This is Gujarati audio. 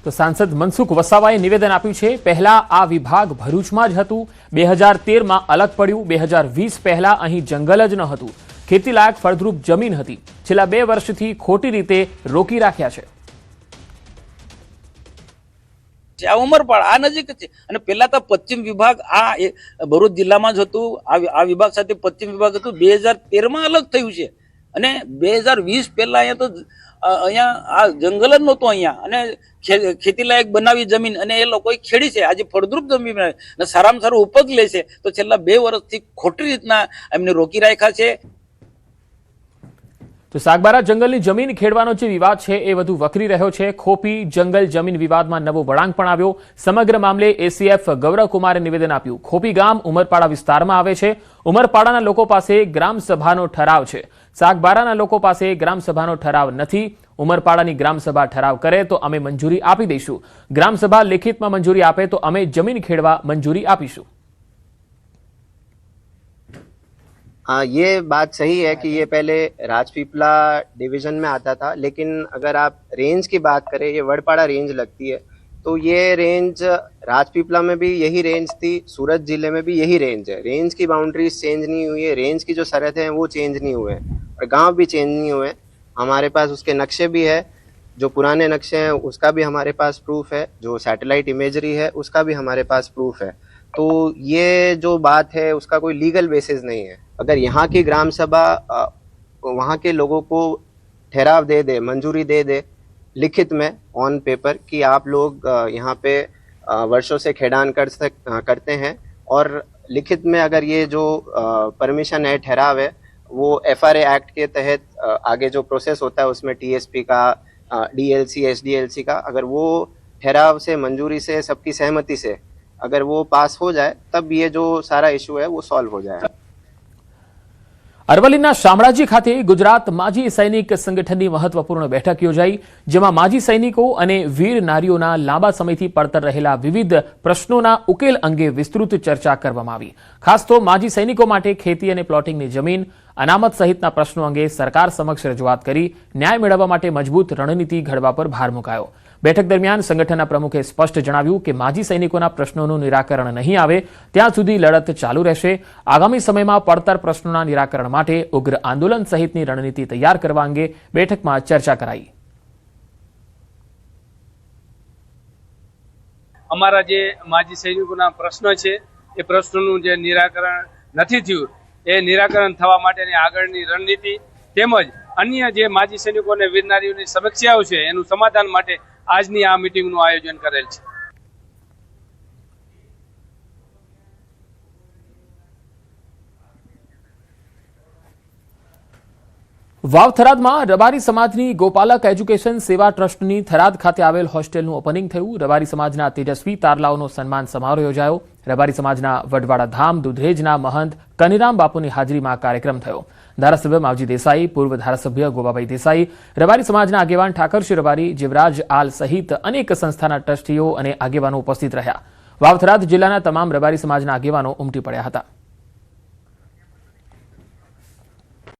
તો સાંસદ મનસુખ વસાવાએ નિવેદન આપ્યું છે, પહેલા આ વિભાગ ભરૂચમાં જ હતું, 2013માં અલગ પડ્યું, 2020 પહેલા અહીં જંગલ જ ન હતું, ખેતીલાયક ફળદ્રુપ જમીન હતી, છેલ્લા 2 વર્ષથી ખોટી રીતે રોકી રાખ્યા છે। આ ઉમરપાડ આ નજીક છે અને પહેલા તો પશ્ચિમ વિભાગ આ ભરૂચ જિલ્લામાં જ હતું। આ વિભાગ સાથે પશ્ચિમ વિભાગ હતું, 2013માં અલગ થયું છે અને 2020 પહેલા અહીંયા તો અહીંયા આ જંગલ જ નહોતું અહીંયા અને ખેતીલાયક બનાવી જમીન અને એ લોકોએ ખેડી છે। આજે ફળદ્રુપ જમીન અને સારામાં સારું ઉપજ લે છે, તો છેલ્લા 2 વર્ષથી ખોટી રીતના એમને રોકી રાખ્યા છે। તો સાગબારા જંગલની જમીન ખેડવાનો જે વિવાદ છે એ વધુ વકરી રહ્યો છે। ખોપી જંગલ જમીન વિવાદમાં નવો વળાંક પણ આવ્યો। સમગ્ર મામલે એસીએફ ગૌરવકુમારે નિવેદન આપ્યું। ખોપી ગામ ઉમરપાડા વિસ્તારમાં આવે છે। ઉમરપાડાના લોકો પાસે ગ્રામસભાનો ઠરાવ છે, સાગબારાના લોકો પાસે ગ્રામસભાનો ઠરાવ નથી। ઉમરપાડાની ગ્રામસભા ઠરાવ કરે તો અમે મંજૂરી આપી દઈશું, ગ્રામસભા લેખિતમાં મંજૂરી આપે તો અમે જમીન ખેડવા મંજૂરી આપીશું। हाँ, ये बात सही है कि ये पहले राजपीपला डिवीजन में आता था, लेकिन अगर आप रेंज की बात करें, ये वड़पाड़ा रेंज लगती है, तो ये रेंज राजपीपला में भी यही रेंज थी, सूरत जिले में भी यही रेंज है। रेंज की बाउंड्रीज चेंज नहीं हुई है, रेंज की जो सरहदें हैं वो चेंज नहीं हुए हैं और गांव भी चेंज नहीं हुए। हमारे पास उसके नक्शे भी है, जो पुराने नक्शे हैं उसका भी हमारे पास प्रूफ है, जो सैटेलाइट इमेजरी है उसका भी हमारे पास प्रूफ है। तो ये जो बात है उसका कोई लीगल बेसिस नहीं है। अगर यहाँ की ग्राम सभा वहाँ के लोगों को ठहराव दे दे, मंजूरी दे दे लिखित में ऑन पेपर कि आप लोग यहाँ पे वर्षों से खेडान करते हैं, और लिखित में अगर ये जो परमिशन है, ठहराव है, वो FRA एक्ट के तहत आगे जो प्रोसेस होता है उसमें TSP का, DLC, SDLC का, अगर वो ठहराव से, मंजूरी से, सबकी सहमति से अगर वो पास हो जाए तब ये जो सारा इशू है वो सॉल्व हो जाए। અરવલ્લીના શામળાજી ખાતે ગુજરાત માજી સૈનિક સંગઠનની મહત્વપૂર્ણ બેઠક યોજાઈ, જેમાં માજી સૈનિકો અને વીર નારીઓના લાંબા સમયથી પડતર રહેલા વિવિધ પ્રશ્નોના ઉકેલ અંગે વિસ્તૃત ચર્ચા કરવામાં આવી। ખાસ તો માજી સૈનિકો માટે ખેતી અને પ્લોટિંગની જમીન, અનામત સહિતના પ્રશ્નો અંગે સરકાર સમક્ષ રજૂઆત કરી ન્યાય મેળવવા માટે મજબૂત રણનીતિ ઘડવા પર ભાર મુકાયો। બેઠક દરમિયાન સંગઠનના પ્રમુખે સ્પષ્ટ જણાવ્યું કે માજી સૈનિકોના પ્રશ્નોનું નિરાકરણ નહીં આવે ત્યાં સુધી લડત ચાલુ રહેશે। આગામી સમયમાં પડતર પ્રશ્નોના નિરાકરણ માટે ઉગ્ર આંદોલન સહિતની રણનીતિ તૈયાર કરવા અંગે બેઠકમાં ચર્ચા કરાઈ। અમારા જે માજી સૈનિકોના પ્રશ્નો છે એ પ્રશ્નોનું જે નિરાકરણ નથી થયું, એ નિરાકરણ થવા માટેની આગળની રણનીતિ તેમજ અન્ય જે માજી સૈનિકો અને વીર નારીઓની સમસ્યાઓ છે એનું સમાધાન માટે આજની આ મીટિંગનું આયોજન કરેલ છે। વાવ થરાદમાં રબારી સમાજની ગોપાલક એજ્યુકેશન સેવા ટ્રસ્ટની થરાદ ખાતે આવેલ હોસ્ટેલનું ઓપનિંગ થયું। રબારી સમાજના તેજસ્વી તારલાઓનો સન્માન સમારોહ યોજાયો। રબારી સમાજના વડવાડા ધામ દુધરેજના મહંત કનીરામ બાપુની હાજરીમાં કાર્યક્રમ થયો। ધારાસભ્ય માવજી દેસાઈ, પૂર્વ ધારાસભ્ય ગોબાભાઈ દેસાઈ, રબારી સમાજના આગેવાન ઠાકરસિંહ રબારી, જીવરાજ આલ સહિત અનેક સંસ્થાના ટ્રસ્ટીઓ અને આગેવાનો ઉપસ્થિત રહ્યા। વાવ થરાદ જિલ્લાના તમામ રબારી સમાજના આગેવાનો ઉમટી પડ્યા હતા।